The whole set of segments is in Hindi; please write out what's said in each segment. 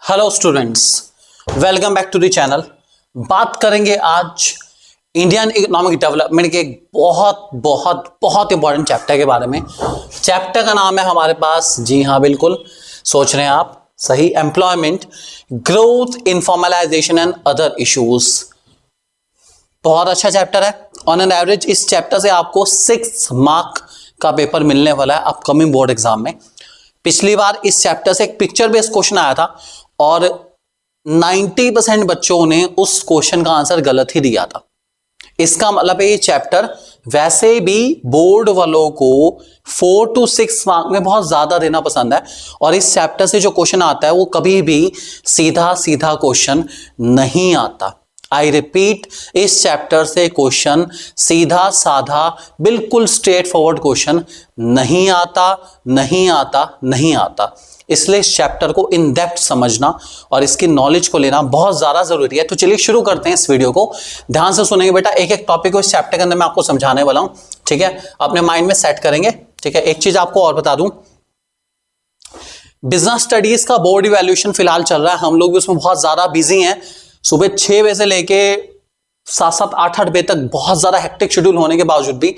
Hello students, welcome back to the channel. बात करेंगे आज इंडियन इकोनॉमिक डेवलपमेंट के एक बहुत बहुत बहुत इंपॉर्टेंट चैप्टर के बारे में। चैप्टर का नाम है हमारे पास, जी हाँ बिल्कुल सोच रहे हैं आप सही, employment, growth, informalisation and other issues. बहुत अच्छा चैप्टर है। ऑन एन एवरेज इस चैप्टर से आपको 6 मार्क का पेपर मिलने वाला है अपकमिंग बोर्ड एग्जाम में। पिछली बार इस चैप्टर से एक पिक्चर बेस्ड क्वेश्चन आया था और 90% बच्चों ने उस क्वेश्चन का आंसर गलत ही दिया था। इसका मतलब ये चैप्टर वैसे भी बोर्ड वालों को 4 to 6 मार्क में बहुत ज्यादा देना पसंद है और इस चैप्टर से जो क्वेश्चन आता है वो कभी भी सीधा सीधा क्वेश्चन नहीं आता। आई रिपीट, इस चैप्टर से क्वेश्चन सीधा साधा बिल्कुल स्ट्रेट फॉरवर्ड क्वेश्चन नहीं आता, नहीं आता, नहीं आता। इसलिए इस चैप्टर को इन डेप्थ समझना और इसकी नॉलेज को लेना बहुत ज्यादा जरूरी है। तो चलिए शुरू करते हैं इस वीडियो को। ध्यान से सुनेंगे बेटा, एक एक टॉपिक को इस चैप्टर के अंदर मैं आपको समझाने वाला हूं, ठीक है? अपने माइंड में सेट करेंगे, ठीक है? एक चीज आपको और बता दूं, बिजनेस स्टडीज का बोर्ड इवैल्यूएशन फिलहाल चल रहा है। हम लोग भी उसमें बहुत ज्यादा बिजी हैं। सुबह 6 बजे से लेके 7-7, 8-8 बजे तक बहुत ज्यादा हेक्टिक शेड्यूल होने के बावजूद भी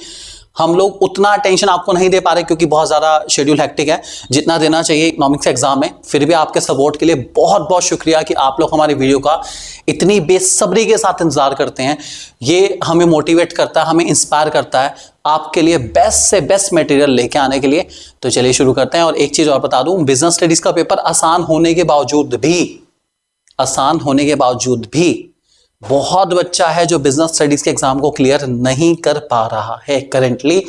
हम लोग उतना अटेंशन आपको नहीं दे पा रहे क्योंकि बहुत ज्यादा शेड्यूल हेक्टिक है जितना देना चाहिए इकोनॉमिक्स एग्जाम में। फिर भी आपके सपोर्ट के लिए बहुत बहुत शुक्रिया कि आप लोग हमारी वीडियो का इतनी बेसब्री के साथ इंतजार करते हैं। ये हमें मोटिवेट करता है, हमें इंस्पायर करता है आपके लिए बेस्ट से बेस्ट मटेरियल लेके आने के लिए। तो चलिए शुरू करते हैं। और एक चीज और बता दूं, बिजनेस स्टडीज का पेपर आसान होने के बावजूद भी बहुत बच्चा है जो बिजनेस स्टडीज के एग्जाम को क्लियर नहीं कर पा रहा है करेंटली।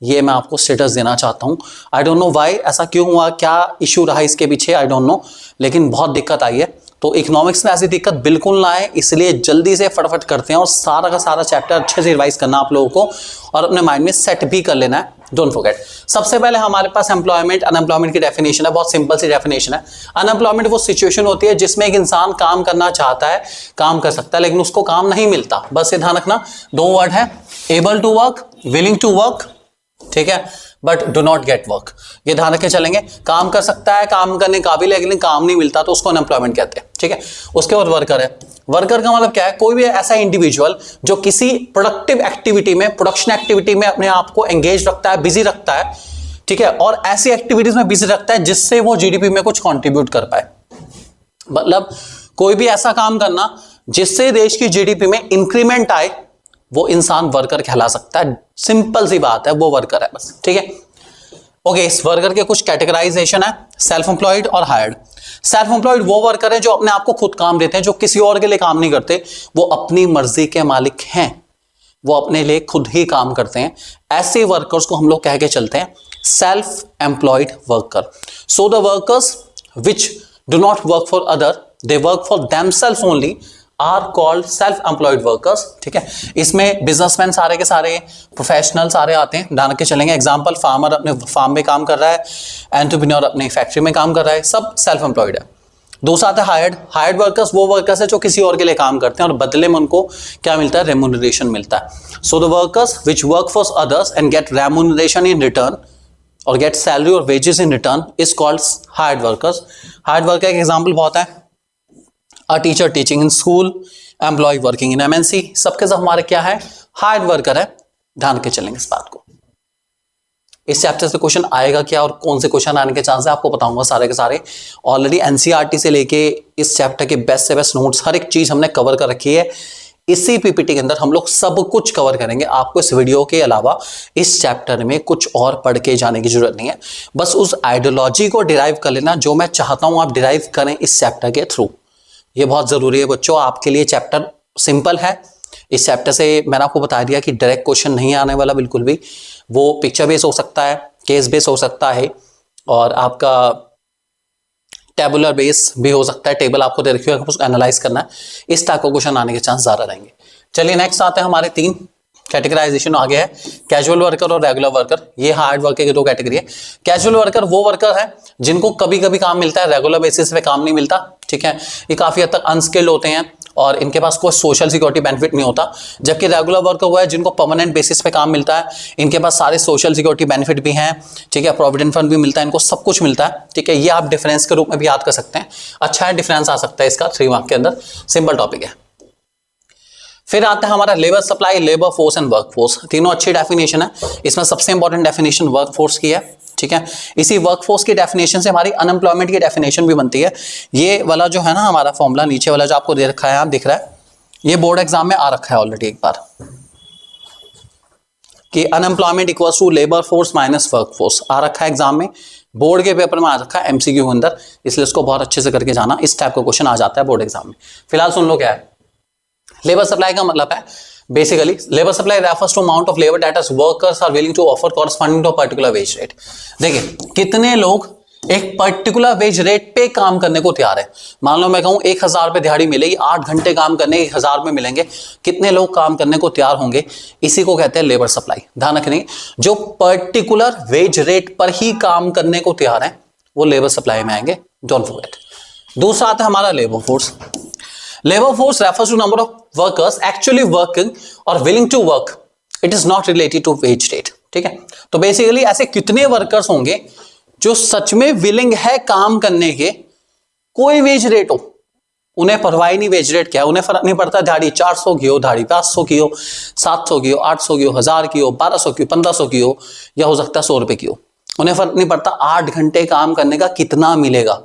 ये मैं आपको स्टेटस देना चाहता हूं। आई डोंट नो व्हाई, ऐसा क्यों हुआ, क्या इशू रहा इसके पीछे, आई डोंट नो, लेकिन बहुत दिक्कत आई है। तो इकोनॉमिक्स में ऐसी दिक्कत बिल्कुल ना आए, इसलिए जल्दी से फटाफट करते हैं और सारा का सारा चैप्टर अच्छे से रिवाइज करना आप लोगों को और अपने माइंड में सेट भी कर लेना है। Don't forget. सबसे पहले हमारे पास एम्प्लॉयमेंट, अनएम्प्लॉयमेंट की डेफिनेशन है। बहुत सिंपल सी डेफिनेशन है। अनएम्प्लॉयमेंट वो सिचुएशन होती है जिसमें एक इंसान काम करना चाहता है, काम कर सकता है, लेकिन उसको काम नहीं मिलता। बस ये ध्यान रखना, 2 वर्ड है, able to work, willing to work, ठीक है, but do not get work. ये ध्यान रखे चलेंगे। काम कर सकता है, काम करने काबिल है, लेकिन काम नहीं मिलता तो उसको अनएम्प्लॉयमेंट कहते हैं, ठीक है। उसके बाद वर्कर है। वर्कर का मतलब क्या है? कोई भी ऐसा इंडिविजुअल जो किसी प्रोडक्टिव एक्टिविटी में, प्रोडक्शन एक्टिविटी में अपने आप को एंगेज रखता है, बिजी रखता है, ठीक है, और ऐसी एक्टिविटीज में बिजी रखता है जिससे वो जीडीपी में कुछ कंट्रीब्यूट कर पाए। मतलब कोई भी ऐसा काम करना जिससे देश की जीडीपी में इंक्रीमेंट आए, वो इंसान वर्कर कहला सकता है। सिंपल सी बात है, वो वर्कर है बस, ठीक है। ओके, इस वर्कर के कुछ कैटेगराइजेशन है, सेल्फ एम्प्लॉयड और हायर्ड। सेल्फ एम्प्लॉयड वो वर्कर है जो अपने आप को खुद काम देते हैं, जो किसी और के लिए काम नहीं करते, वो अपनी मर्जी के मालिक हैं, वो अपने लिए खुद ही काम करते हैं। ऐसे वर्कर्स को हम लोग कह के चलते हैं self employed worker. So the workers which do not work for other, they work for themselves only, are called self employed workers, ठीक है। इसमें बिजनेसमैन सारे के सारे, प्रोफेशनल सारे आते हैं, ध्यान के चलेंगे। एग्जांपल, फार्मर अपने फार्म में काम कर रहा है, एंटरप्रेन्योर अपनी फैक्ट्री में काम कर रहा है, सब सेल्फ एम्प्लॉयड है। दूसरा आता है हायर्ड। हायर्ड वर्कर्स वो वर्कर्स है जो किसी और के लिए काम करते हैं और बदले में उनको क्या मिलता है? रेम्यूनरेशन मिलता है। So the workers which work for others and get remuneration in return और गेट सैलरी और wages in return is called hired workers. Hired worker का एग्जाम्पल बहुत है, a teacher teaching in school, employ working in MNC, सबके सब हमारे क्या है? हायर्ड वर्कर है। ध्यान के चलेंगे इस बात को। इस चैप्टर से क्वेश्चन आएगा क्या और कौन से क्वेश्चन आने के चांस है आपको बताऊंगा सारे के सारे। ऑलरेडी एनसीईआरटी से लेके इस चैप्टर के बेस्ट से बेस्ट नोट्स, हर एक चीज हमने कवर कर रखी है। इसी पीपीटी के अंदर हम लोग सब कुछ कवर करेंगे। आपको इस वीडियो के अलावा इस चैप्टर में कुछ और पढ़ के जाने की जरूरत नहीं है। बस उस आइडियोलॉजी को डिराइव कर लेना जो मैं चाहता हूं आप डिराइव करें इस चैप्टर के थ्रू। ये बहुत जरूरी है बच्चों, आपके लिए चैप्टर सिंपल है। इस चैप्टर से मैंने आपको बता दिया कि डायरेक्ट क्वेश्चन नहीं आने वाला बिल्कुल भी। वो पिक्चर बेस हो सकता है, केस बेस हो सकता है और आपका टेबुलर बेस भी हो सकता है। टेबल आपको दे रखी है, उसको एनालाइज करना है। इस टाइप का क्वेश्चन आने के चांस ज्यादा रहेंगे। चलिए नेक्स्ट आते हैं, हमारे 3 कैटेगराइजेशन आगे है, कैजुअल वर्कर और रेगुलर वर्कर। ये हार्ड वर्कर की 2 कैटेगरी है। कैजुअल वर्कर वो वर्कर है जिनको कभी कभी काम मिलता है, रेगुलर बेसिस पे काम नहीं मिलता, ठीक है। ये काफी हद तक अनस्किल्ड होते हैं और इनके पास कोई सोशल सिक्योरिटी बेनिफिट नहीं होता। जबकि रेगुलर वर्कर वो है जिनको परमानेंट बेसिस पे काम मिलता है, इनके पास सारे सोशल सिक्योरिटी बेनिफिट भी हैं, ठीक है, प्रोविडेंट फंड भी मिलता है, इनको सब कुछ मिलता है, ठीक है। ये आप डिफरेंस के रूप में भी याद कर सकते हैं। अच्छा है, डिफरेंस आ सकता है इसका 3 मार्क के अंदर, सिंपल टॉपिक है। फिर आता है हमारा labour supply, labour force and work force. तीनों अच्छी डेफिनेशन है। इसमें सबसे इंपॉर्टेंट डेफिनेशन वर्क फोर्स की है, ठीक है। इसी वर्क फोर्स की डेफिनेशन से हमारी अनएम्प्लॉयमेंट की डेफिनेशन भी बनती है। ये वाला जो है ना हमारा फॉर्मूला नीचे वाला जो आपको दे रखा है, आप दिख रहा है, ये बोर्ड एग्जाम में आ रखा है ऑलरेडी एक बार, कि unemployment equals to labour force minus work force आ रखा है एग्जाम में, बोर्ड के पेपर में आ रखा है, एमसीक्यू के अंदर, इसलिए इसको बहुत अच्छे से करके जाना। इस टाइप का क्वेश्चन आ जाता है बोर्ड एग्जाम में। फिलहाल सुन लो क्या है लेबर सप्लाई का मतलब है। Basically labour supply refers to amount of labour that workers are willing to offer corresponding to particular wage rate. देखिए कितने लोग एक पर्टिकुलर वेज रेट पे काम करने को तैयार है। मान लो मैं कहूं 1000 रुपए दिहाड़ी मिलेगी, 8 घंटे काम करने 1000 रुपए मिलेंगे, कितने लोग काम करने को तैयार होंगे, इसी को कहते हैं लेबर सप्लाई। ध्यान रखने, जो पर्टिकुलर वेज रेट पर ही काम करने को तैयार है वो लेबर सप्लाई में आएंगे, डोंट फॉरगेट। दूसरा आता है हमारा labour force. Labor force refers to number of workers actually working or willing to work. It is not related to wage rate. ठीक है, तो बेसिकली ऐसे कितने वर्कर्स होंगे जो सच में विलिंग है काम करने के, कोई वेज रेट हो, उन्हें परवाह नहीं वेज रेट क्या है, उन्हें फर्क नहीं पड़ता दिहाड़ी 400 की हो, दिहाड़ी 500 की हो, 700 की हो, 800 की हो, 1000 की हो, 1200 की हो, 1500 की हो, या हो सकता है 100 रुपए की हो, उन्हें फर्क नहीं पड़ता 8 घंटे काम करने का कितना मिलेगा।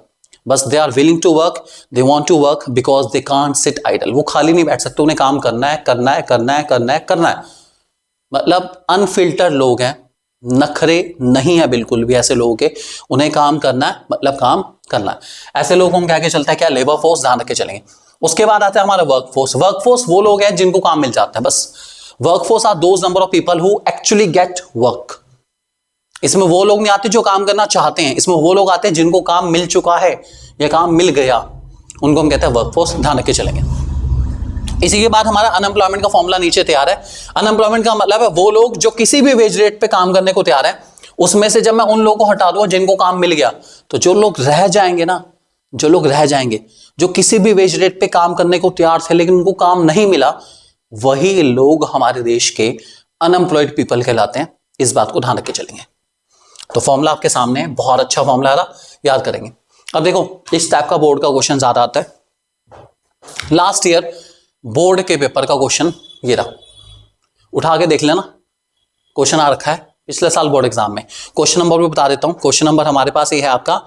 बस they are willing to work, they want to work because they can't sit idle. वो खाली नहीं बैठ सकते, उन्हें काम करना है, करना है, करना है, करना है, करना है। मतलब अनफिल्टर्ड लोग हैं, नखरे नहीं है बिल्कुल भी ऐसे लोगों के, उन्हें काम करना है, मतलब काम करना है। ऐसे लोगों को क्या के चलता है क्या, लेबर फोर्स, ध्यान रख के चलेंगे। उसके बाद आता है हमारा वर्क फोर्स। वर्क फोर्स वो लोग हैं जिनको काम मिल जाता है, बस। Work force are those number of people who actually get work. इसमें वो लोग नहीं आते जो काम करना चाहते हैं, इसमें वो लोग आते हैं जिनको काम मिल चुका है या काम मिल गया, उनको हम कहते हैं वर्कफोर्स। ध्यान रख के चलेंगे। इसी के बाद हमारा अनएम्प्लॉयमेंट का फॉर्मूला नीचे तैयार है। अनएम्प्लॉयमेंट का मतलब है वो लोग जो किसी भी वेज रेट पे काम करने को तैयार है, उसमें से जब मैं उन लोगों को हटा दूंगा जिनको काम मिल गया, तो जो लोग रह जाएंगे ना, जो लोग रह जाएंगे, जो किसी भी वेज रेट पे काम करने को तैयार थे लेकिन उनको काम नहीं मिला, वही लोग हमारे देश के अनएम्प्लॉयड पीपल कहलाते हैं। इस बात को ध्यान रख के चलेंगे। तो फॉर्मूला आपके सामने है, बहुत अच्छा फॉर्मूला है, याद करेंगे। अब देखो इस टाइप का बोर्ड का क्वेश्चन ज्यादा आता है। लास्ट ईयर बोर्ड के पेपर का क्वेश्चन ये रहा, उठा के देख लेना, क्वेश्चन आ रखा है पिछले साल बोर्ड एग्जाम में। क्वेश्चन नंबर भी बता देता हूं। क्वेश्चन नंबर हमारे पास ये है आपका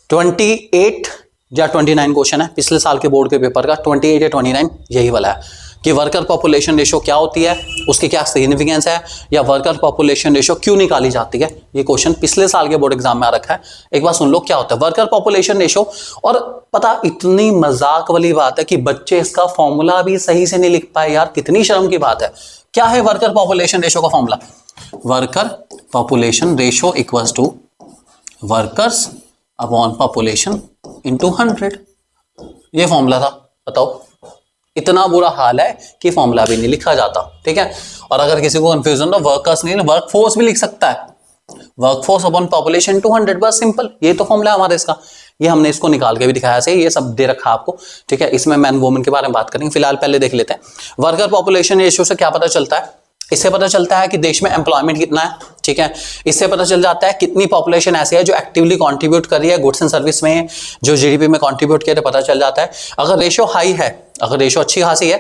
28 या 29 क्वेश्चन है पिछले साल के बोर्ड के पेपर का, 28 या 29 यही वाला है कि वर्कर पॉपुलेशन रेशो क्या होती है, उसकी क्या सिग्निफिकेंस है, या वर्कर पॉपुलेशन रेशो क्यों निकाली जाती है। ये क्वेश्चन पिछले साल के बोर्ड एग्जाम में आ रखा है। एक बार सुन लो क्या होता है वर्कर पॉपुलेशन रेशो। और पता इतनी मजाक वाली बात है कि बच्चे इसका फॉर्मूला भी सही से नहीं लिख पाए यार, कितनी शर्म की बात है। क्या है वर्कर पॉपुलेशन रेशो का formula? Worker population ratio equals to workers upon population into 100। ये फॉर्मूला था। बताओ, इतना बुरा हाल है कि फॉर्मूला भी नहीं लिखा जाता, ठीक है। और अगर किसी को कंफ्यूजन हो, वर्कर्स नहीं, वर्क फोर्स भी लिख सकता है, वर्क फोर्स अपॉन पॉपुलेशन 200, बस सिंपल। ये तो फॉर्मूला है हमारे इसका, ये हमने इसको निकाल के भी दिखाया से, ये सब दे रखा आपको, ठीक है। इसमें मैन वुमेन के बारे में बात करेंगे, फिलहाल पहले देख लेते हैं। वर्कर पॉपुलेशन रेशियो से क्या पता चलता है? इससे पता चलता है कि देश में एम्प्लॉयमेंट कितना है, ठीक है। इससे पता चल जाता है कितनी पॉपुलेशन ऐसी है जो एक्टिवली कंट्रीब्यूट कर रही है गुड्स एंड सर्विस में, जो जीडीपी में कंट्रीब्यूट कर रही है, पता चल जाता है। अगर रेशियो हाई है, अगर रेशियो अच्छी खासी है,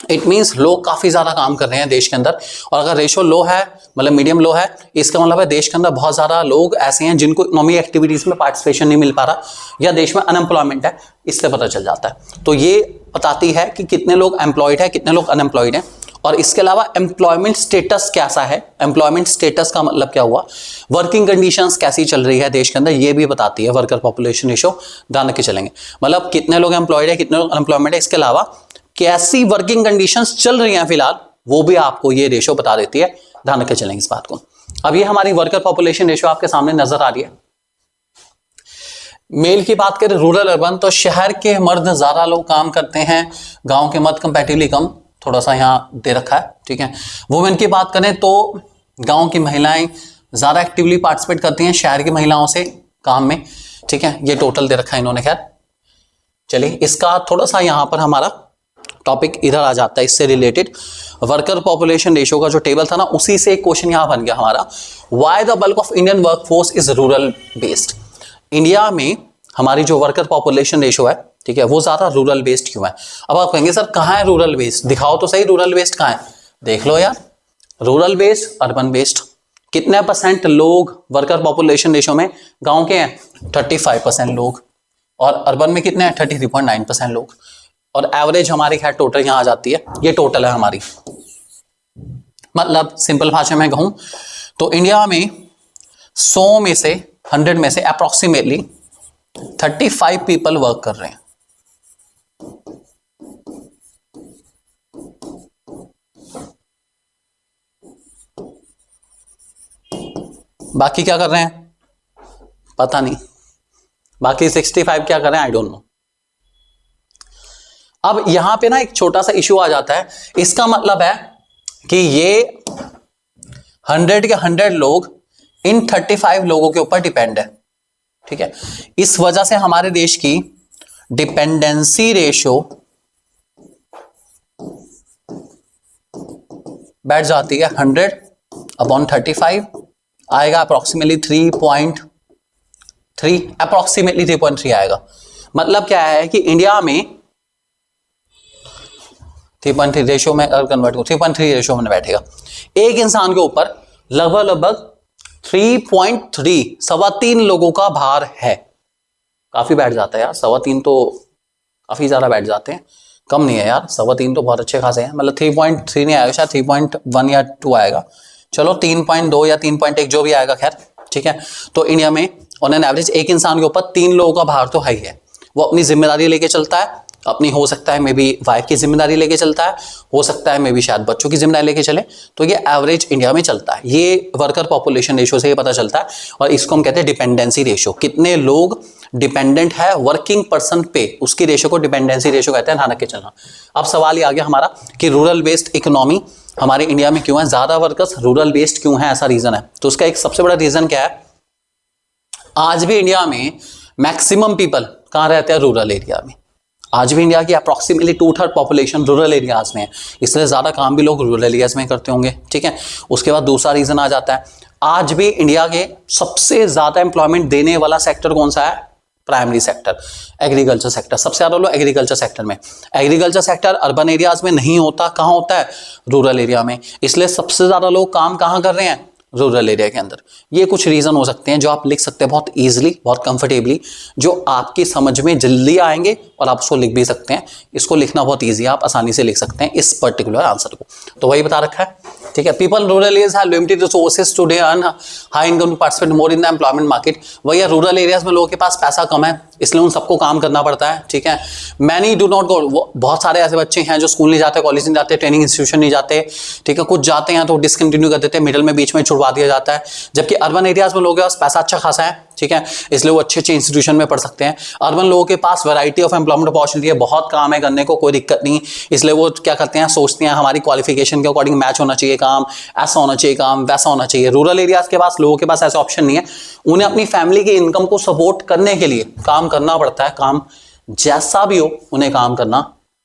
इट मीन्स लोग काफी ज्यादा काम कर रहे हैं देश के अंदर। और अगर रेशियो लो है, मतलब मीडियम लो है, इसका मतलब है देश के अंदर बहुत ज्यादा लोग ऐसे हैं जिनको इकोनॉमिक एक्टिविटीज में पार्टिसिपेशन नहीं मिल पा रहा, या देश में अनएम्प्लॉयमेंट है, इससे पता चल जाता है। तो ये बताती है कि कितने लोग एम्प्लॉयड है, कितने लोग अनएम्प्लॉयड हैं। और इसके अलावा एम्प्लॉयमेंट स्टेटस कैसा है, एम्प्लॉयमेंट स्टेटस का मतलब क्या हुआ, वर्किंग कंडीशंस कैसी चल रही है देश के अंदर, ये भी बताती है वर्कर पॉपुलेशन रेशियो। ध्यान रख के चलेंगे, मतलब कितने लोग एम्प्लॉयड है, कितने लोग अनएम्प्लॉयमेंट है, इसके अलावा कैसी वर्किंग कंडीशंस चल रही हैं फिलहाल, वो भी आपको ये रेशियो बता देती है। ध्यान रख के चलेंगे इस बात को। अब ये हमारी वर्कर पॉपुलेशन रेशियो आपके सामने नजर आ रही है। मेल की बात करें रूरल अर्बन, तो शहर के मर्द ज्यादा लोग काम करते हैं, गांव के मर्द कंपैरेटिवली कम, थोड़ा सा यहाँ दे रखा है, ठीक है। वुमेन की बात करें तो गांव की महिलाएं ज्यादा एक्टिवली पार्टिसिपेट करती हैं शहर की महिलाओं से काम में, ठीक है। ये टोटल दे रखा है इन्होंने। खैर चलिए इसका थोड़ा सा यहां पर हमारा टॉपिक इधर आ जाता है, इससे रिलेटेड वर्कर पॉपुलेशन रेशियो का जो टेबल था ना, उसी से एक क्वेश्चन यहां बन गया हमारा, why the bulk of Indian workforce is rural based. India में हमारी जो वर्कर पॉपुलेशन रेशियो है, ठीक है, वो ज्यादा रूरल बेस्ड क्यों है। अब आप कहेंगे सर कहां है रूरल बेस्ड, दिखाओ तो सही रूरल बेस्ड कहां है। देख लो यार, रूरल बेस्ड, अर्बन बेस्ड, कितने परसेंट लोग वर्कर पॉपुलेशन रेशियो में गांव के हैं, 35% लोग, और अर्बन में कितने हैं, 33.9% लोग, और एवरेज हमारी खैर टोटल यहां आ जाती है, ये टोटल है हमारी। मतलब सिंपल भाषा में कहूं तो इंडिया में 100 में से 100 में से अप्रोक्सीमेटली 35 पीपल वर्क कर रहे हैं। बाकी क्या कर रहे हैं पता नहीं, बाकी 65 क्या कर रहे हैं आई डोंट नो। अब यहां पे ना एक छोटा सा इश्यू आ जाता है, इसका मतलब है कि ये 100 के 100 लोग इन 35 लोगों के ऊपर डिपेंड है, ठीक है। इस वजह से हमारे देश की डिपेंडेंसी रेशियो बैठ जाती है 100/35, आएगा अप्रोक्सीमेटली 3.3, अप्रोक्सीमेटली 3.3 आएगा। मतलब क्या है कि इंडिया में 3.3 रेशियो में अगर कन्वर्ट करूं, 3.3 रेशियो में बैठेगा एक इंसान के ऊपर लगभग 3.3, 3.25 लोगों का भार है। काफी बैठ जाता है यार, 3.25 तो काफी ज्यादा बैठ जाते हैं, कम नहीं है यार, 3.25 तो बहुत अच्छे खासे हैं। मतलब 3.3 नहीं आएगा, शायद 3.1 या 2 आएगा, चलो 3.2 या 3.1 जो भी आएगा खैर, ठीक है। तो इंडिया में ऑन एन एवरेज एक इंसान के ऊपर 3 लोगों का भार तो है ही है। वो अपनी जिम्मेदारी लेके चलता है, अपनी हो सकता है मे बी वाइफ की जिम्मेदारी लेके चलता है, हो सकता है मे बी शायद बच्चों की जिम्मेदारी लेके चले, तो ये एवरेज इंडिया में चलता है। ये वर्कर पॉपुलेशन रेशियो से ये पता चलता है, और इसको हम कहते हैं डिपेंडेंसी रेशियो। कितने लोग डिपेंडेंट है वर्किंग पर्सन पे, उसकी रेशियो को डिपेंडेंसी रेशियो कहते हैं, ध्यान रख के चलना। अब सवाल ये आ गया हमारा कि रूरल बेस्ड इकोनॉमी हमारे इंडिया में क्यों है, ज्यादा वर्कर्स रूरल बेस्ड क्यों है, ऐसा रीजन है। तो उसका एक सबसे बड़ा रीजन क्या है, आज भी इंडिया में मैक्सिमम पीपल कहां रहते हैं, रूरल एरिया में। आज भी इंडिया की अप्रोक्सीमेटली 2/3 पॉपुलेशन रूरल एरियाज में है, इसलिए ज्यादा काम भी लोग रूरल एरियाज में करते होंगे, ठीक है। उसके बाद दूसरा रीजन आ जाता है, आज भी इंडिया के सबसे ज्यादा एम्प्लॉयमेंट देने वाला सेक्टर कौन सा है, प्राइमरी सेक्टर, एग्रीकल्चर सेक्टर। सबसे ज्यादा लोग एग्रीकल्चर सेक्टर में, एग्रीकल्चर सेक्टर अर्बन एरियाज में नहीं होता, कहां होता है, रूरल एरिया में। इसलिए सबसे ज्यादा लोग काम कहां कर रहे हैं, रूरल एरिया के अंदर। ये कुछ रीजन हो सकते हैं जो आप लिख सकते हैं बहुत इजीली, बहुत कंफर्टेबली, जो आपकी समझ में जल्दी आएंगे, और आप उसको लिख भी सकते हैं। इसको लिखना बहुत ईजी है, आप आसानी से लिख सकते हैं इस पर्टिकुलर आंसर को। तो वही बता रखा है, ठीक है। People rural areas have limited resources today earn high income to participate more in the employment market. वही रूरल एरियाज में लोगों के पास पैसा कम है, इसलिए उन सबको काम करना पड़ता है, ठीक है। मैनी डू नॉट गो, बहुत सारे ऐसे बच्चे हैं जो स्कूल नहीं जाते, कॉलेज नहीं जाते, ट्रेनिंग इंस्टीट्यूशन नहीं जाते, ठीक है। कुछ जाते हैं तो डिसकंटिन्यू कर देते हैं, मिडिल में बीच में छुड़वा दिया जाता है। जबकि अर्बन एरियाज में लोगों के पास पैसा अच्छा खासा है, ठीक है, इसलिए वो अच्छे अच्छे इंस्टीट्यूशन में पढ़ सकते हैं। अर्बन लोगों के पास वैरायटी ऑफ एम्प्लॉयमेंट अपॉर्चुनिटी है, बहुत काम है करने को, कोई दिक्कत नहीं, इसलिए वो क्या करते हैं, सोचते हैं हमारी क्वालिफिकेशन के अकॉर्डिंग मैच होना चाहिए काम, ऐसा होना चाहिए काम, वैसा होना चाहिए। रूरल एरियाज के पास लोगों के पास ऐसा ऑप्शन नहीं है, उन्हें अपनी फैमिली की इनकम को सपोर्ट करने के लिए काम करना पड़ता है, काम जैसा भी हो उन्हें काम करना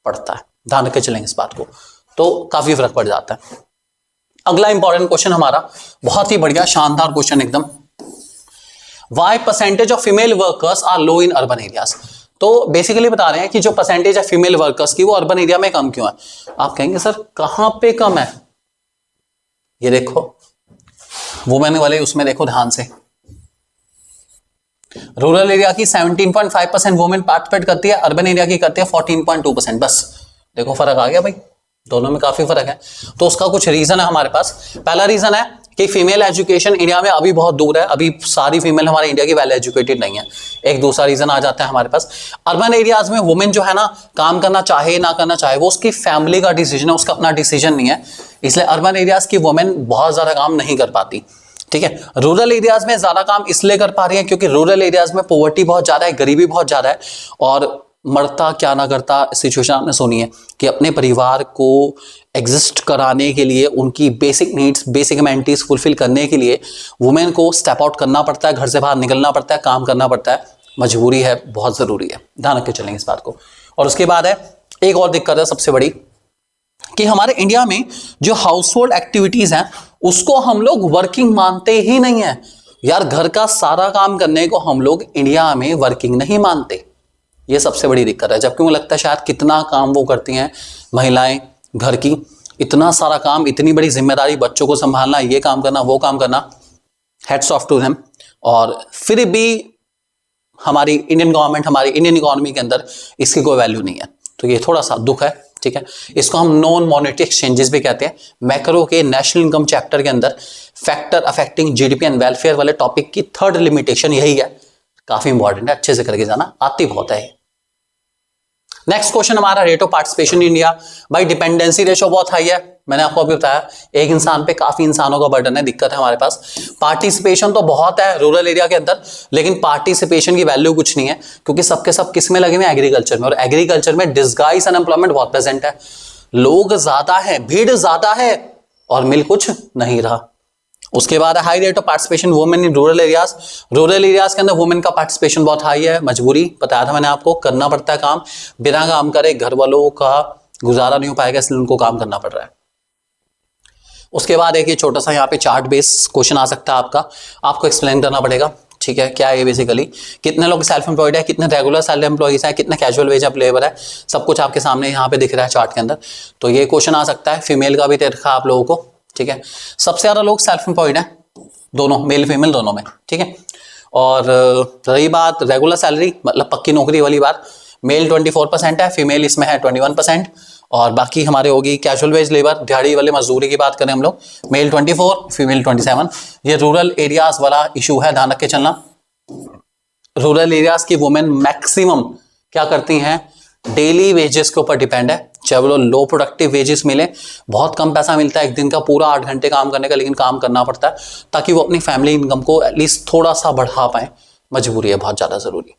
पड़ता है। ध्यान रख के चलेंगे इस बात को, तो काफी फर्क पड़ जाता है। अगला इंपॉर्टेंट क्वेश्चन हमारा बहुत ही बढ़िया शानदार क्वेश्चन एकदम, why percentage of female workers are low in urban areas. तो बेसिकली बता रहे हैं कि जो परसेंटेज है फीमेल वर्कर्स की वो अर्बन एरिया में कम क्यों है। आप कहेंगे सर कहां पे कम है, ये देखो वुमेन वाले उसमें देखो ध्यान से, रूरल एरिया की 17.5% वुमेन पार्टिसिपेट करती है, अर्बन एरिया की करती है 14.2%। बस देखो फर्क आ गया भाई, दोनों में काफी फर्क है। तो उसका कुछ रीजन है हमारे पास। पहला रीजन है कि फीमेल एजुकेशन इंडिया में अभी बहुत दूर है, अभी सारी फीमेल हमारे इंडिया की वेल एजुकेटेड नहीं है। एक दूसरा रीजन आ जाता है हमारे पास, अर्बन एरियाज में वुमेन जो है ना, काम करना चाहे ना करना चाहे वो उसकी फैमिली का डिसीजन है, उसका अपना डिसीजन नहीं है, इसलिए अर्बन एरियाज की वुमेन बहुत ज्यादा काम नहीं कर पाती, ठीक है। रूरल एरियाज में ज्यादा काम इसलिए कर पा रही है क्योंकि रूरल एरियाज में पॉवर्टी बहुत ज्यादा है, गरीबी बहुत ज्यादा है, और मरता क्या ना करता सिचुएशन आपने सुनी है कि अपने परिवार को एग्जिस्ट कराने के लिए, उनकी basic needs, basic amenities fulfil करने के लिए वुमेन को स्टेप आउट करना पड़ता है, घर से बाहर निकलना पड़ता है, काम करना पड़ता है। मजबूरी है, बहुत जरूरी है, ध्यान रख के चलेंगे इस बात को। और उसके बाद है एक और दिक्कत है सबसे बड़ी, कि हमारे इंडिया में जो हाउस होल्ड एक्टिविटीज हैं उसको हम लोग वर्किंग मानते ही नहीं है। यार घर का सारा काम करने को हम लोग इंडिया में वर्किंग नहीं मानते, ये सबसे बड़ी दिक्कत है। जबकि मुझे लगता है शायद कितना काम वो करती हैं महिलाएं घर की, इतना सारा काम, इतनी बड़ी जिम्मेदारी, बच्चों को संभालना, ये काम करना, वो काम करना, हेड्स ऑफ टू देम। और फिर भी हमारी इंडियन गवर्नमेंट, हमारी इंडियन इकोनॉमी के अंदर इसकी कोई वैल्यू नहीं है। तो ये थोड़ा सा दुख है, ठीक है। इसको हम नॉन मॉनेटरी एक्सचेंजेस भी कहते हैं। मैक्रो के नेशनल इनकम चैप्टर के अंदर factor affecting GDP and welfare वाले टॉपिक की थर्ड लिमिटेशन यही है, काफी इंपॉर्टेंट है, अच्छे से करके जाना, आती बहुत है। नेक्स्ट क्वेश्चन हमारा रेट ऑफ पार्टिसिपेशन इंडिया। भाई डिपेंडेंसी रेशो बहुत हाई है, मैंने आपको अभी बताया, एक इंसान पे काफी इंसानों का बर्डन है, दिक्कत है हमारे पास। पार्टिसिपेशन तो बहुत है रूरल एरिया के अंदर, लेकिन पार्टिसिपेशन की वैल्यू कुछ नहीं है, क्योंकि सबके सब किस में लगे हुए हैं, एग्रीकल्चर में। और एग्रीकल्चर में डिस्गाइज अनएम्प्लॉयमेंट बहुत प्रेजेंट है, लोग ज्यादा है, भीड़ ज्यादा है और मिल कुछ नहीं रहा। उसके बाद high rate of participation women in rural areas. Rural areas के अंदर वुमेन का पार्टिसिपेशन बहुत हाई है, मजबूरी, बताया था मैंने आपको, करना पड़ता है काम, बिना काम करे घर वालों का गुजारा नहीं हो पाएगा, इसलिए उनको काम करना पड़ रहा है। उसके बाद एक ये छोटा सा यहाँ पे चार्ट बेस क्वेश्चन आ सकता है आपका, आपको एक्सप्लेन करना पड़ेगा, ठीक है। क्या है ये बेसिकली, कितने लोग सेल्फ एम्प्लॉयड है, कितने रेगुलर सैलरी एम्प्लॉइज है, कितने कैजुअल वेज ऑफ लेबर है, सब कुछ आपके सामने यहाँ पे दिख रहा है चार्ट के अंदर। तो ये क्वेश्चन आ सकता है, फीमेल का भी दे रखा आप लोगों को, ठीक है। सबसे ज्यादा लोग सेल्फ एम्प्लॉयड है, दोनों मेल फीमेल दोनों में, ठीक है। और रही बात रेगुलर सैलरी, मतलब पक्की नौकरी वाली बात, मेल 24% है, फीमेल इसमें है 21%। और बाकी हमारे होगी कैजुअल वेज लेबर, दिहाड़ी वाले मजदूरी की बात करें हम लोग, मेल 24, फीमेल 27। ये रूरल एरियाज वाला इशू है, ध्यान रख के चलना। रूरल एरियाज की वुमेन मैक्सिमम क्या करती हैं, डेली वेजेस के ऊपर डिपेंड है, चाहे वो लो प्रोडक्टिव वेजेस मिले, बहुत कम पैसा मिलता है एक दिन का पूरा 8 घंटे काम करने का, लेकिन काम करना पड़ता है ताकि वो अपनी फैमिली इनकम को एटलीस्ट थोड़ा सा बढ़ा पाए, मजबूरी है, बहुत ज्यादा जरूरी।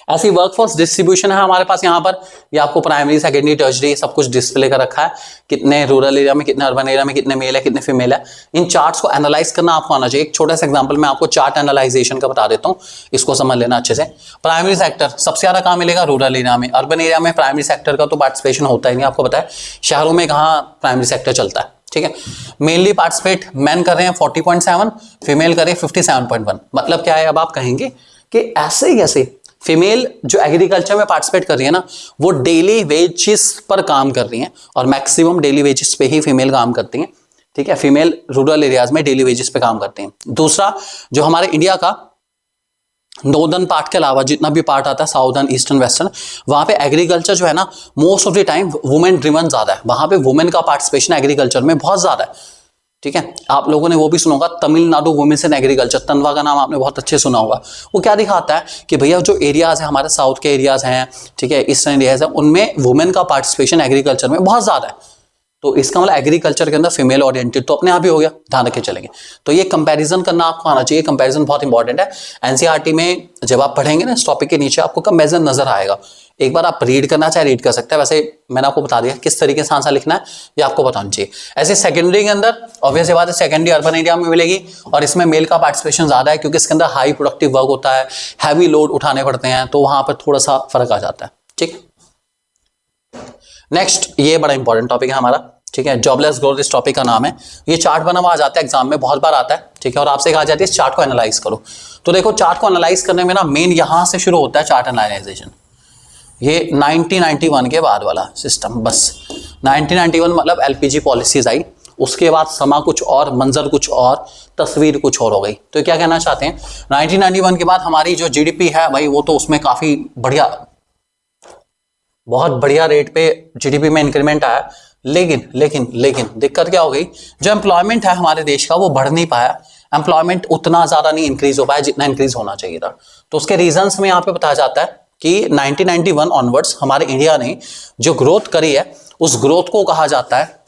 ऐसी वर्कफोर्स डिस्ट्रीब्यूशन है हमारे पास यहाँ पर, ये आपको प्राइमरी सेकेंडरी टर्शरी सब कुछ डिस्प्ले कर रखा है, कितने रूरल एरिया में, कितने अर्बन एरिया में, कितने मेल है, कितने फीमेल है। इन चार्ट्स को एनालाइज करना आपको आना चाहिए। एक छोटा सा एग्जांपल मैं आपको चार्ट एनालाइजेशन का बता देता हूँ, इसको समझ लेना अच्छे से। प्राइमरी सेक्टर सबसे ज्यादा कहाँ मिलेगा, रूरल एरिया में। अर्बन एरिया में प्राइमरी सेक्टर का तो पार्टिसिपेशन होता ही नहीं, आपको पता है, शहरों में कहाँ प्राइमरी सेक्टर चलता है, ठीक है। मेनली पार्टिसिपेट मैन कर रहे हैं 40.7, फीमेल कर रहे हैं 57.1। मतलब क्या है, अब आप कहेंगे कि ऐसे ही ऐसे फीमेल जो एग्रीकल्चर में पार्टिसिपेट कर रही है ना, वो डेली वेजेस पर काम कर रही हैं, और मैक्सिमम डेली वेजेस पे ही फीमेल काम करती हैं, ठीक है। फीमेल रूरल एरियाज में डेली वेजेस पे काम करते हैं। दूसरा, जो हमारे इंडिया का नॉर्दर्न पार्ट के अलावा जितना भी पार्ट आता है, साउदर्न, ईस्टर्न, वेस्टर्न, वहां पे एग्रीकल्चर जो है ना, most of the time women driven ज्यादा है, वहां पे वुमेन का पार्टिसिपेशन एग्रीकल्चर में बहुत ज्यादा है, ठीक है। आप लोगों ने वो भी सुना होगा, तमिलनाडु वुमेन्स इन एग्रीकल्चर, तनवा का नाम आपने बहुत अच्छे सुना होगा। वो क्या दिखाता है कि भैया जो एरियाज है हमारे साउथ के एरियाज हैं, ठीक है, ईस्टर्न एरियाज है, उनमें वुमेन का पार्टिसिपेशन एग्रीकल्चर में बहुत ज्यादा है। तो इसका मतलब एग्रीकल्चर के अंदर फीमेल ओरिएंटेड तो अपने आप ही हो गया, ध्यान रखे चलेंगे। तो ये कंपैरिजन करना आपको आना चाहिए, कंपैरिजन बहुत इंपॉर्टेंट है। एनसीईआरटी में जब आप पढ़ेंगे ना, इस टॉपिक के नीचे आपको कंपैरिजन नजर आएगा, एक बार आप रीड करना चाहे रीड कर सकते हैं। वैसे मैंने आपको बता दिया किस तरीके से आंसर लिखना है, ये आपको बताना चाहिए। ऐसे सेकेंडरी के अंदर ऑब्वियस बात है, सेकेंडरी अर्बन एरिया में मिलेगी, और इसमें मेल का पार्टिसिपेशन ज्यादा है, क्योंकि इसके अंदर हाई प्रोडक्टिव वर्क होता है, हैवी लोड उठाने पड़ते हैं, तो वहां पर थोड़ा सा फर्क आ जाता है, ठीक। नेक्स्ट, ये बड़ा इंपॉर्टेंट टॉपिक है हमारा, ठीक है, जॉबलेस ग्रोथ इस टॉपिक का नाम है। ये चार्ट बना हुआ आ जाता है एग्जाम में, बहुत बार आता है, ठीक है। और आपसे कहा जाती है इस चार्ट को एनालाइज करो। तो देखो चार्ट को एनालाइज करने में ना मेन यहां से शुरू होता है चार्ट एनालाइजेशन। ये 1991 के बाद वाला सिस्टम, बस 1991 मतलब एलपीजी पॉलिसीज आई, उसके बाद समा कुछ और, मंजर कुछ और, तस्वीर कुछ और हो गई। तो क्या कहना चाहते हैं, 1991 के बाद हमारी जो जीडीपी है भाई, वो तो उसमें काफी बढ़िया, बहुत बढ़िया रेट पे जीडीपी में इंक्रीमेंट आया, लेकिन दिक्कत क्या हो गई, जो एम्प्लॉयमेंट है हमारे देश का वो बढ़ नहीं पाया, एम्प्लॉयमेंट उतना ज्यादा नहीं इंक्रीज हो पाया जितना इंक्रीज होना चाहिए था। तो उसके रीजंस में यहाँ पे बताया जाता है कि 1991 ऑनवर्ड्स हमारे इंडिया ने जो ग्रोथ करी है, उस ग्रोथ को कहा जाता है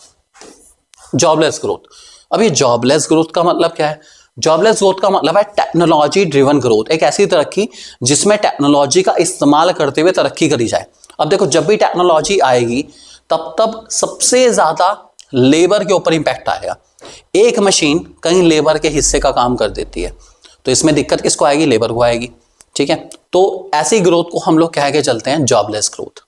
जॉबलेस ग्रोथ। अब ये जॉबलेस ग्रोथ का मतलब क्या है, जॉबलेस ग्रोथ का मतलब है टेक्नोलॉजी ड्रिवन ग्रोथ, एक ऐसी तरक्की जिसमें टेक्नोलॉजी का इस्तेमाल करते हुए तरक्की करी जाए। अब देखो जब भी टेक्नोलॉजी आएगी तब सबसे ज्यादा लेबर के ऊपर इंपैक्ट आएगा। एक मशीन कहीं लेबर के हिस्से का काम कर देती है, तो इसमें दिक्कत किसको आएगी? लेबर को आएगी, ठीक है। तो ऐसी ग्रोथ को हम लोग कह के चलते हैं जॉबलेस ग्रोथ।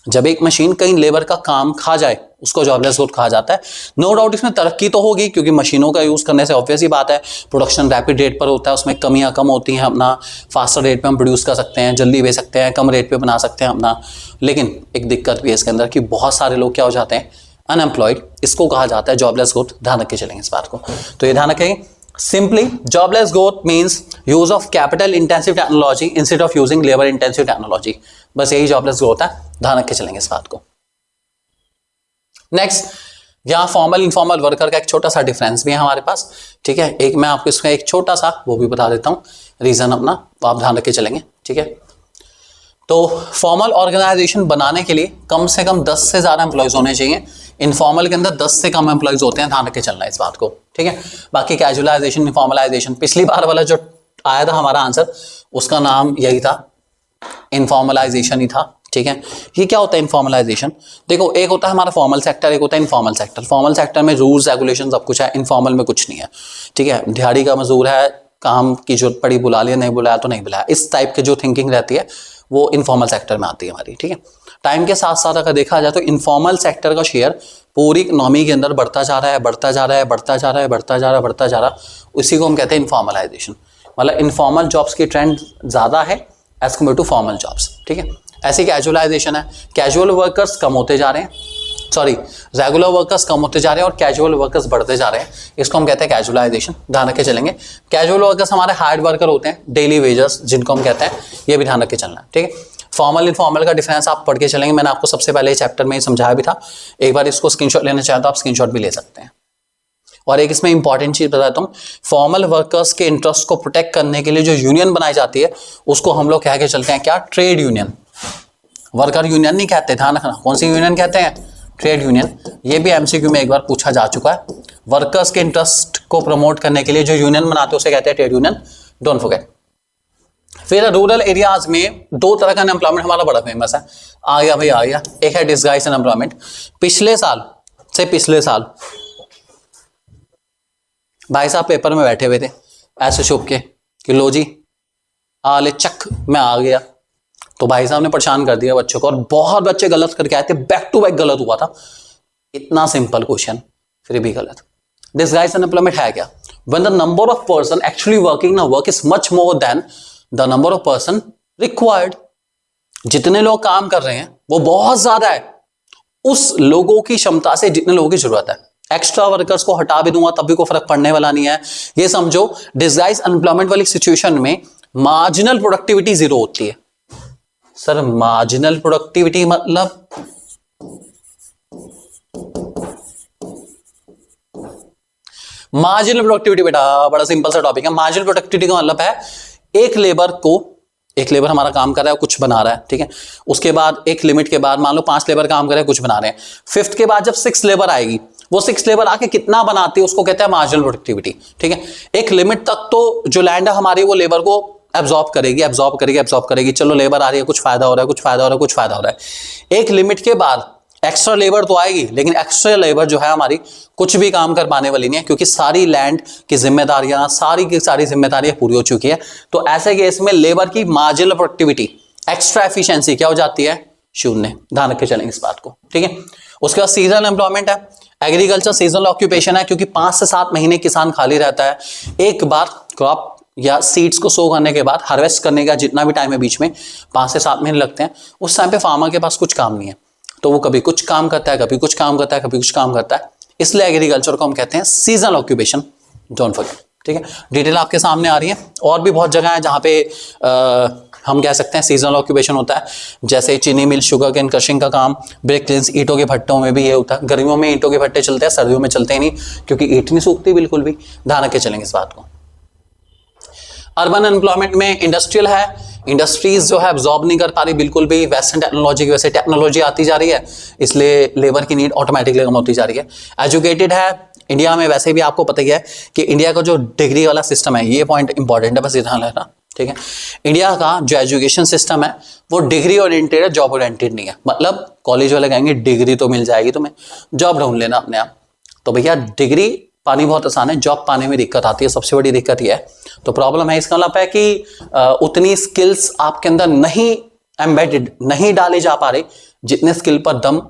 जब एक मशीन कहीं लेबर का काम खा जाए उसको जॉबलेस ग्रोथ कहा जाता है। नो डाउट इसमें तरक्की तो होगी, क्योंकि मशीनों का यूज करने से ऑब्वियस ही बात है प्रोडक्शन रैपिड रेट पर होता है, उसमें कमियां कम होती हैं, अपना फास्टर रेट पे हम प्रोड्यूस कर सकते हैं, जल्दी बेच सकते हैं, कम रेट पे बना सकते हैं अपना। लेकिन एक दिक्कत भी है इसके अंदर कि बहुत सारे लोग क्या हो जाते हैं? अनएम्प्लॉयड। इसको कहा जाता है जॉबलेस ग्रोथ। ध्यान रख के चलेंगे इस बात को। तो ये ध्यान रखेंगे, simply jobless growth means use of capital intensive technology instead of using labour intensive technology. बस यही जॉबलेस ग्रोथ है, ध्यान रख के चलेंगे इस बात को। नेक्स्ट, यहां फॉर्मल इनफॉर्मल वर्कर का एक छोटा सा डिफरेंस भी है हमारे पास, ठीक है। एक मैं आपको इसका एक छोटा सा वो भी बता देता हूं, रीजन अपना, तो आप ध्यान रख के चलेंगे, ठीक है। तो फॉर्मल ऑर्गेनाइजेशन बनाने के लिए कम से कम 10 से ज्यादा एम्प्लॉयज होने चाहिए। इनफॉर्मल के अंदर 10 से कम एम्प्लॉयज होते हैं, ध्यान रख के चलना है इस बात को, ठीक है। बाकी कैजुअलाइजेशन, इनफॉर्मलाइजेशन, पिछली बार वाला जो आया था हमारा आंसर, उसका नाम यही था, इनफॉर्मलाइजेशन ही था, ठीक है। ये क्या होता है इनफॉर्मलाइजेशन? देखो, एक होता है हमारा फॉर्मल सेक्टर, एक होता है इनफॉर्मल सेक्टर। फॉर्मल सेक्टर में रूल्स रेगुलेशन सब कुछ है, इनफॉर्मल में कुछ नहीं है, ठीक है। दिहाड़ी का मजदूर है, काम की जरूरत पड़ी बुला लिया, नहीं बुलाया तो नहीं बुलाया, इस टाइप के जो थिंकिंग रहती है वो इनफॉर्मल सेक्टर में आती है हमारी, ठीक है। टाइम के साथ साथ अगर देखा जाए तो इनफॉर्मल सेक्टर का शेयर पूरी इकोनॉमी के अंदर बढ़ता जा रहा है, बढ़ता जा रहा है, बढ़ता जा रहा है, बढ़ता जा रहा है, बढ़ता जा रहा है। उसी को हम कहते हैं इनफॉर्मलाइजेशन। मतलब इनफॉर्मल जॉब्स की ट्रेंड ज्यादा है as compare to formal jobs, ठीक है। ऐसी कैजुअलाइजेशन है, कैजुअल वर्कर्स कम होते जा रहे हैं, सॉरी रेगुलर वर्कर्स कम होते जा रहे हैं और कैजुअल वर्कर्स बढ़ते जा रहे हैं, इसको हम कहते हैं कैजुअलाइजेशन। ध्यान रख के चलेंगे। कैजुअल वर्कर्स हमारे हार्ड वर्कर होते हैं, डेली वेजर्स जिनको हम कहते हैं, ये भी ध्यान रख के चलना है, ठीक है। फॉर्मल इनफॉर्मल का डिफरेंस आप पढ़ के चलेंगे, मैंने आपको सबसे पहले चैप्टर में समझाया भी था। एक बार इसको स्क्रीनशॉट लेना चाहें तो आप स्क्रीनशॉट भी ले सकते हैं। और एक इसमें इंपॉर्टेंट चीज बताता हूँ, फॉर्मल वर्कर्स के इंटरेस्ट को प्रोटेक्ट करने के लिए जो यूनियन बनाई जाती है उसको हम लोग कह के चलते हैं क्या? Trade union. वर्कर यूनियन नहीं कहते, ध्यान रखना। कौन सी यूनियन कहते हैं? Trade union. ये भी एमसीक्यू में एक बार पूछा जा चुका है। वर्कर्स के इंटरेस्ट को प्रमोट करने के लिए जो यूनियन बनाते हैं उसे कहते हैं ट्रेड यूनियन, डोंट फॉरगेट। फिर रूरल एरियाज में दो तरह का अनएम्प्लॉयमेंट हमारा बड़ा फेमस है, आ गया भाई आ गया। एक है डिस्गाइज अनएम्प्लॉयमेंट। पिछले साल भाई साहब पेपर में बैठे हुए थे ऐसे छुप के कि लो जी आ ले चक मैं आ गया, तो भाई साहब ने परेशान कर दिया बच्चों को, और बहुत बच्चे गलत करके आए थे, बैक टू बैक गलत हुआ था। इतना सिंपल क्वेश्चन फिर भी गलत। डिस्गाइज अनएम्प्लॉयमेंट है क्या? When the number of person actually working ना work is much more than the number of person required. जितने लोग काम कर रहे हैं वो बहुत ज्यादा है उस लोगों की क्षमता से जितने लोगों की जरूरत है। एक्स्ट्रा वर्कर्स को हटा भी दूंगा तब भी कोई फर्क पड़ने वाला नहीं है। ये समझो डिस्गाइज अनएम्प्लॉयमेंट वाली सिचुएशन में मार्जिनल प्रोडक्टिविटी जीरो होती है। सर मार्जिनल प्रोडक्टिविटी मतलब मार्जिनल प्रोडक्टिविटी बेटा बड़ा सिंपल सा टॉपिक है। मार्जिनल प्रोडक्टिविटी का मतलब है एक लेबर हमारा काम कर रहा है, कुछ बना रहा है, ठीक है। उसके बाद एक लिमिट के बाद मान लो 5 लेबर काम कर रहे हैं, कुछ बना रहे हैं। 5th के बाद जब 6 लेबर आएगी, वो 6 लेबर आके कितना बनाती है उसको कहते हैं मार्जिनल प्रोडक्टिविटी, ठीक है। एक लिमिट तक तो जो लैंड है हमारी वो लेबर को एब्जॉर्ब करेगी। चलो लेबर आ रही है, कुछ फायदा हो रहा है। एक लिमिट के बाद एक्स्ट्रा लेबर तो आएगी, लेकिन एक्स्ट्रा लेबर जो है हमारी कुछ भी काम कर पाने वाली नहीं है, क्योंकि सारी लैंड की जिम्मेदारियां सारी की सारी जिम्मेदारियां पूरी हो चुकी है। तो ऐसे केस में लेबर की मार्जिनल प्रोडक्टिविटी, एक्स्ट्रा एफिशिएंसी क्या हो जाती है? शून्य। ध्यान रख के चलेंगे इस बात को, ठीक है। उसके बाद सीजनल एम्प्लॉयमेंट है। एग्रीकल्चर सीजनल ऑक्यूपेशन है, क्योंकि 5 से 7 महीने किसान खाली रहता है। एक बार क्रॉप या सीड्स को सो करने के बाद हार्वेस्ट करने का जितना भी टाइम है बीच में 5 से 7 महीने लगते हैं। उस टाइम पे फार्मर के पास कुछ काम नहीं है, तो वो कभी कुछ काम करता है, कभी कुछ काम करता है। इसलिए एग्रीकल्चर को हम कहते हैं सीजनल ऑक्यूपेशन, डोंट फॉरगेट, ठीक है। डिटेल आपके सामने आ रही है। और भी बहुत जगह है जहां पे हम कह सकते हैं सीजनल ऑक्यूपेशन होता है, जैसे चीनी मिल, शुगर केन क्रशिंग का काम, ब्रिक लिंस, ईंटों के भट्टों में भी ये होता है। गर्मियों में ईंटों के भट्टे चलते हैं, सर्दियों में चलते ही नहीं, क्योंकि ईंट नहीं सूखती बिल्कुल भी। ध्यान रख के चलेंगे इस बात को। अर्बन एम्प्लॉयमेंट में इंडस्ट्रियल है। इंडस्ट्रीज जो है एब्जॉर्ब नहीं कर पा रही बिल्कुल भी, वेस्टर्न टेक्नोलॉजी की वजह से टेक्नोलॉजी आती जा रही है, इसलिए लेबर की नीड ऑटोमेटिकली कम होती जा रही है। एजुकेटेड है। इंडिया में वैसे भी आपको पता ही है कि इंडिया का जो डिग्री वाला सिस्टम है, ये पॉइंट इंपॉर्टेंट है, बस ध्यान रखना, ठीक है। इंडिया का जो एजुकेशन सिस्टम है वो डिग्री ओरिएंटेड है, जॉब ओरिएंटेड नहीं है। मतलब कॉलेज वाले कहेंगे डिग्री तो मिल जाएगी तुम्हें, जॉब ढूंढ लेना अपने आप। तो भैया डिग्री पानी बहुत आसान है, जॉब पाने में दिक्कत आती है। सबसे बड़ी दिक्कत यह है तो प्रॉब्लम है, इसका मतलब है कि उतनी स्किल्स आपके अंदर नहीं एम्बेडेड, नहीं डाले जा पा रहे जितने स्किल पर दम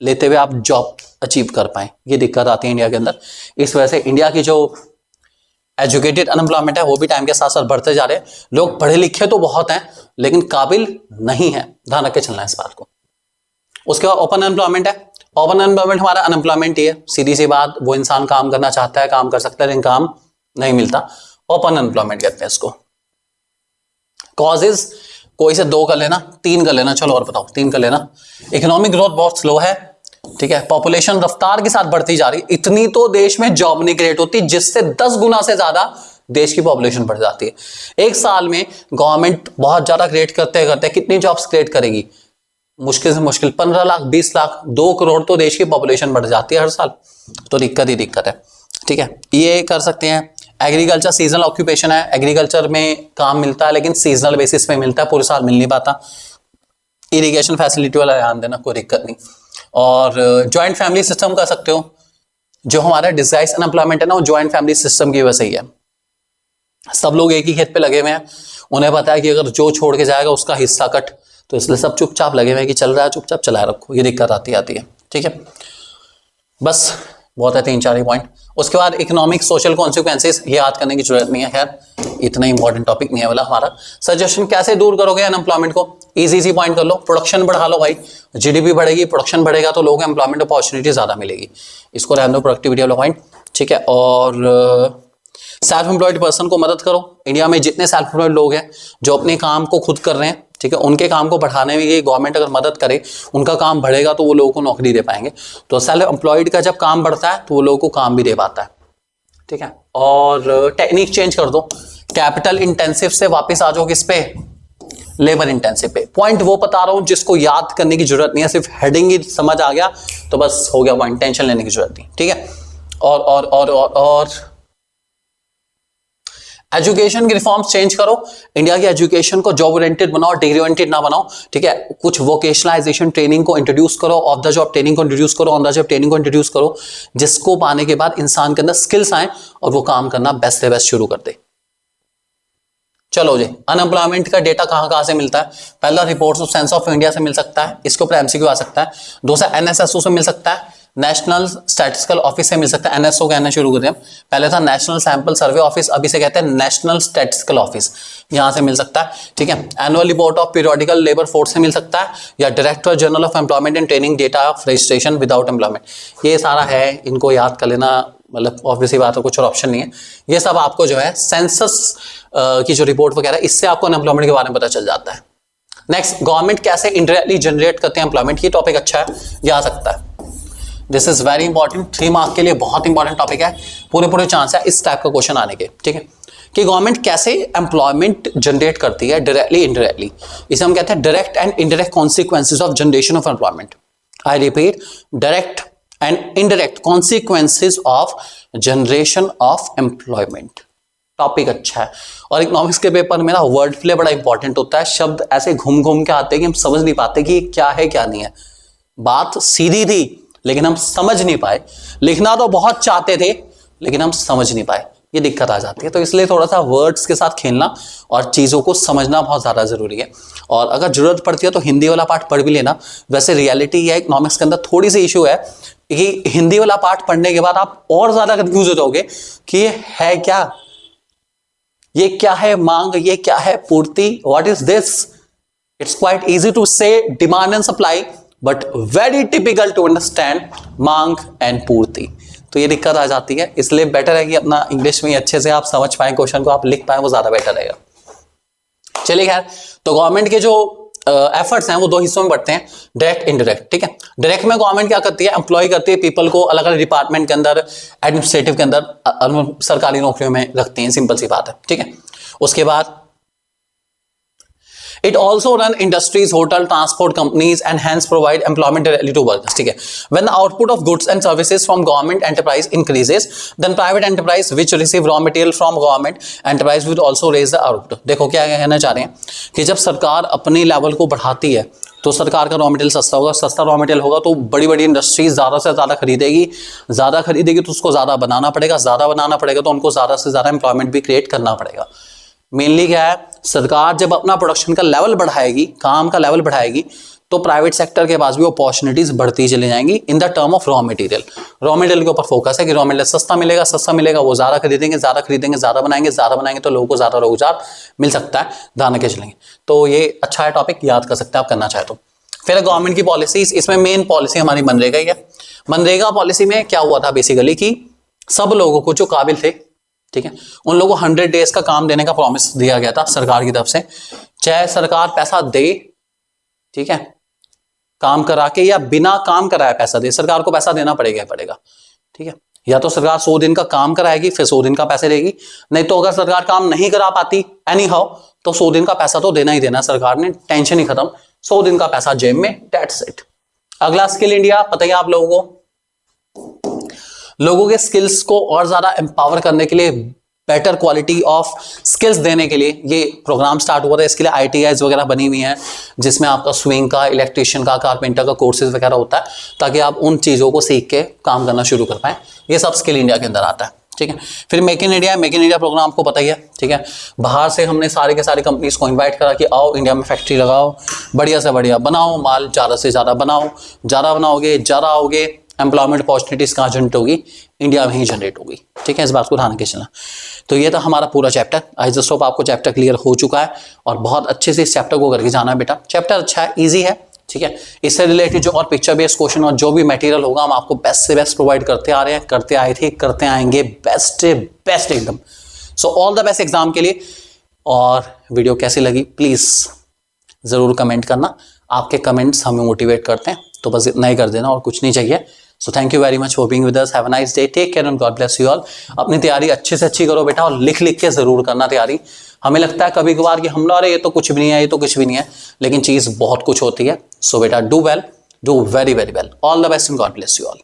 लेते हुए आप जॉब अचीव कर पाए। ये दिक्कत आती है इंडिया के अंदर। इस वजह से इंडिया की जो एजुकेटेड अनएम्प्लॉयमेंट है वो भी टाइम के साथ साथ बढ़ते जा रहे हैं। लोग पढ़े लिखे तो बहुत हैं लेकिन काबिल नहीं है, ध्यान रख के चलना है इस बात को। उसके बाद ओपन अनएम्प्लॉयमेंट है। ओपन अनएम्प्लॉयमेंट हमारा अनएम्प्लॉयमेंट ही है, सीधी सी बात। वो इंसान काम करना चाहता है, काम कर सकता है, लेकिन काम नहीं मिलता, ओपन अनएम्प्लॉयमेंट कहते हैं इसको। कॉजेज कोई से 2 कर लेना, 3 कर लेना, चलो और बताओ 3 कर लेना। इकोनॉमिक ग्रोथ बहुत स्लो है, ठीक है, पॉपुलेशन रफ्तार के साथ बढ़ती जा रही, इतनी तो देश में जॉब नहीं क्रिएट होती जिससे 10 गुना से ज्यादा देश की पॉपुलेशन बढ़ जाती है। एक साल में गवर्नमेंट बहुत ज्यादा क्रिएट करते करते कितनी जॉब्स क्रिएट करेगी? मुश्किल से मुश्किल 15 लाख, 20 लाख, 2 करोड़ तो देश की पॉपुलेशन बढ़ जाती है हर साल। तो दिक्कत ही दिक्कत है, ठीक है। ये कर सकते हैं। एग्रीकल्चर सीजनल ऑक्यूपेशन है, एग्रीकल्चर में काम मिलता है लेकिन सीजनल बेसिस पे मिलता है, पूरे साल मिल नहीं पाता। इरिगेशन फैसिलिटी वाला ध्यान देना, कोई दिक्कत नहीं। और ज्वाइंट फैमिली सिस्टम कर सकते हो। जो हमारा डिजाइज अनएम्प्लॉयमेंट है ना, वो ज्वाइंट फैमिली सिस्टम की वजह से ही है। सब लोग एक ही खेत पे लगे हुए हैं, उन्हें पता है कि अगर जो छोड़ के जाएगा उसका हिस्सा कट, तो इसलिए सब चुपचाप लगे हुए हैं कि चल रहा है, चुपचाप चलाए रखो। ये दिक्कत आती है, ठीक है। बस बहुत है, 3-4 ही पॉइंट। उसके बाद इकोनॉमिक सोशल कॉन्सिक्वेंसेस, ये याद करने की जरूरत नहीं है, खैर इतना इंपॉर्टेंट टॉपिक नहीं है वाला हमारा। सजेशन कैसे दूर करोगे अनएम्प्लॉयमेंट को? इजी पॉइंट कर लो, प्रोडक्शन बढ़ा लो भाई। जीडीपी बढ़ेगी, प्रोडक्शन बढ़ेगा तो लोगों को एम्प्लॉयमेंट अपॉर्चुनिटी ज्यादा मिलेगी। इसको रहने दो, प्रोडक्टिविटी वाला पॉइंट, ठीक है। और सेल्फ एम्प्लॉयड पर्सन को मदद करो। इंडिया में जितने सेल्फ एम्प्लॉयड लोग हैं जो अपने काम को खुद कर रहे हैं, ठीक है, उनके काम को बढ़ाने में ये गवर्नमेंट अगर मदद करे, उनका काम बढ़ेगा तो वो लोगों को नौकरी दे पाएंगे। तो सेल्फ एम्प्लॉयड का जब काम बढ़ता है तो वो लोगों को काम भी दे पाता है, ठीक है। और टेक्निक चेंज कर दो, कैपिटल इंटेंसिव से वापस आ जाओ किस पे? लेबर इंटेंसिव पे। पॉइंट वो बता रहा हूं जिसको याद करने की जरूरत नहीं है, सिर्फ हेडिंग ही समझ आ गया तो बस हो गया पॉइंट, टेंशन लेने की जरूरत नहीं, ठीक है। और एजुकेशन की रिफॉर्म्स चेंज करो। इंडिया की एजुकेशन को जॉब ओरिएंटेड बनाओ, डिग्री ओरिएंटेड ना बनाओ, ठीक है। कुछ वोकेशनलाइजेशन ट्रेनिंग को इंट्रोड्यूस करो, ऑफ द जॉब ट्रेनिंग को इंट्रोड्यूस करो, ऑन द जॉब ट्रेनिंग को इंट्रोड्यूस करो, जिसको पाने के बाद इंसान के अंदर स्किल्स आए और वो काम करना बेस्ट से बेस्ट शुरू कर दे। चलो जी, अनएम्प्लॉयमेंट का डेटा कहां से मिलता है? पहला reports of sense of India से मिल सकता है, इसके ऊपर एमसीक्यू आ सकता है। दूसरा एनएसएसओ से मिल सकता है, नेशनल स्टैटिस्टिकल ऑफिस से मिल सकता है। एनएसओ कहना शुरू करते हैं, पहले था नेशनल सैंपल सर्वे ऑफिस, अभी से कहते हैं नेशनल स्टैटिस्टिकल ऑफिस, यहां से मिल सकता है, ठीक है। Annual report of periodical labour force से मिल सकता है, या director general of employment and training data of registration without employment. ये सारा है, इनको याद कर लेना, मतलब ऑब्वियसली बात है, कुछ और ऑप्शन नहीं है। ये सब आपको जो है सेंसस की जो रिपोर्ट वगैरह, इससे आपको अनएम्प्लॉयमेंट के बारे में पता चल जाता है। नेक्स्ट, गवर्नमेंट कैसे इंडायरेक्टली जनरेट करते हैं एम्प्लॉयमेंट, ये टॉपिक अच्छा है, ये आ सकता है। This is very important, 3 mark के लिए बहुत इंपॉर्टेंट टॉपिक है, पूरे चांस है इस टाइप का क्वेश्चन आने के, ठीक है। कि गवर्नमेंट कैसे एम्प्लॉयमेंट जनरेट करती है डायरेक्टली इनडायरेक्टली, इसे हम कहते हैं direct and indirect consequences of generation of employment. I repeat, direct and indirect consequences of generation of employment. Topic अच्छा है। और इकोनॉमिक्स के पेपर में ना वर्ड प्ले बड़ा इंपॉर्टेंट होता है, शब्द ऐसे घूम के आते हैं कि हम समझ नहीं पाते कि क्या है क्या नहीं है। बात सीधी थी लेकिन हम समझ नहीं पाए, लिखना तो बहुत चाहते थे लेकिन हम समझ नहीं पाए, ये दिक्कत आ जाती है। तो इसलिए थोड़ा सा वर्ड्स के साथ खेलना और चीज़ों को समझना बहुत ज़्यादा ज़रूरी है। और अगर ज़रूरत पड़ती है तो हिंदी वाला पार्ट पढ़ भी लेना। वैसे रियलिटी है इकोनॉमिक्स के अंदर थोड़ी सी इशू है कि हिंदी वाला पार्ट पढ़ने के बाद आप और ज़्यादा कंफ्यूज हो जाओगे कि ये है क्या, ये क्या है मांग, ये क्या है पूर्ति, what is this. It's quite easy to say demand and supply but very typical to understand मांग एंड पूर्ति। तो ये दिक्कत आ जाती है, इसलिए बेटर है कि अपना इंग्लिश में अच्छे से आप समझ पाए, क्वेश्चन को आप लिख पाए, वो ज्यादा बेटर रहेगा। चलिए खैर, तो गवर्नमेंट के जो एफर्ट्स हैं वो 2 हिस्सों में बढ़ते हैं, डायरेक्ट इनडायरेक्ट, ठीक है। डायरेक्ट में गवर्नमेंट क्या करती है, एम्प्लॉय करती है पीपल को अलग अलग डिपार्टमेंट के अंदर, एडमिनिस्ट्रेटिव के अंदर, सरकारी नौकरियों में रखते हैं, सिंपल सी बात है, ठीक है। उसके बाद It also run industries, hotel, transport companies, and hence provide employment directly to workers. ठीक है. When the output of goods and services from government enterprise increases, then private enterprise which receive raw material from government enterprise will also raise the output. देखो क्या कहना चाह रहे हैं कि जब सरकार अपने लेवल को बढ़ाती है तो सरकार का रॉ मटेरियल सस्ता होगा, सस्ता रॉ मटेरियल होगा तो बड़ी बड़ी इंडस्ट्रीज ज़्यादा से ज़्यादा खरीदेगी, ज़्यादा खरीदेगी तो उसको ज़्यादा बनाना पड़ेगा, ज़्यादा बनाना पड़ेगा तो उनको ज़्यादा से ज़्यादा एम्प्लॉयमेंट भी क्रिएट करना पड़ेगा। मेनली क्या है, सरकार जब अपना प्रोडक्शन का लेवल बढ़ाएगी, काम का लेवल बढ़ाएगी, तो प्राइवेट सेक्टर के पास भी अपॉर्चुनिटीज बढ़ती चली जाएंगी in the term of raw material. Raw material के ऊपर फोकस है कि रॉ मटेरियल सस्ता मिलेगा, वो ज़्यादा खरीदेंगे, ज़्यादा बनाएंगे तो लोगों को ज़्यादा रोजगार मिल सकता है, ध्यान रखे चलेंगे। तो ये अच्छा है टॉपिक, याद कर सकते हैं आप करना चाहे तो। फिर गवर्नमेंट की पॉलिसीज, इसमें मेन पॉलिसी हमारी मनरेगा ही है। मनरेगा पॉलिसी में क्या हुआ था बेसिकली कि सब लोगों को जो काबिल थे, ठीक है, उन लोगों को 100 डेज का काम देने का प्रॉमिस दिया गया था सरकार की तरफ से। चाहे सरकार पैसा दे, ठीक है, काम करा के या बिना काम कराए पैसा दे, सरकार को पैसा देना पड़ेगा, ठीक है। या तो सरकार 100 दिन का काम कराएगी फिर 100 दिन का पैसे देगी, नहीं तो अगर सरकार काम नहीं करा पाती एनी हाउ तो 100 दिन का पैसा तो देना ही देना सरकार ने, टेंशन ही खत्म, 100 दिन का पैसा जेब में, दैट्स इट। अगला स्किल इंडिया, पता ही आप लोगों को, लोगों के स्किल्स को और ज्यादा एम्पावर करने के लिए, बेटर क्वालिटी ऑफ स्किल्स देने के लिए ये प्रोग्राम स्टार्ट हुआ था। इसके लिए ITIs वगैरह बनी हुई हैं जिसमें आपका स्विंग का, इलेक्ट्रिशियन का, कारपेंटर का कोर्सेज वगैरह होता है ताकि आप उन चीज़ों को सीख के काम करना शुरू कर पाएं। ये सब स्किल इंडिया के अंदर आता है, ठीक है। फिर मेक इन इंडिया प्रोग्राम आपको पता ही है, ठीक है। बाहर से हमने सारे के सारे कंपनीज को इन्वाइट करा कि आओ इंडिया में फैक्ट्री लगाओ, बढ़िया से बढ़िया बनाओ माल, ज़्यादा से ज़्यादा बनाओ, ज़्यादा बनाओगे ज़्यादा आओगे, एम्प्लॉयमेंट अपॉर्चुनिटीज कहाँ जनरेट होगी, इंडिया में ही जनरेट होगी, ठीक है। इस बात को ध्यान के चलना। तो ये था हमारा पूरा चैप्टर। आई जस्ट होप आपको चैप्टर क्लियर हो चुका है और बहुत अच्छे से इस चैप्टर को करके जाना है बेटा। चैप्टर अच्छा है, ईजी है, ठीक है। इससे रिलेटेड जो और पिक्चर बेस्ड क्वेश्चन और जो भी मटेरियल होगा हम आपको बेस्ट से बेस्ट प्रोवाइड करते आ रहे हैं, करते आए थे, करते आएंगे, बेस्ट एकदम। So all the best exam के लिए। और वीडियो कैसी लगी प्लीज जरूर कमेंट करना, आपके कमेंट्स हमें मोटिवेट करते हैं, तो बस इतना ही कर देना और कुछ नहीं चाहिए। So thank you very much for being with us, have a nice day, take care and God bless you all. अपनी तैयारी अच्छे से अच्छी करो बेटा और लिख लिख के जरूर करना तैयारी। हमें लगता है कभी कभार कि हम अरे ये तो कुछ भी नहीं है, ये तो कुछ भी नहीं है, लेकिन चीज बहुत कुछ होती है। सो बेटा do well, do very very well, all the best and God bless you all.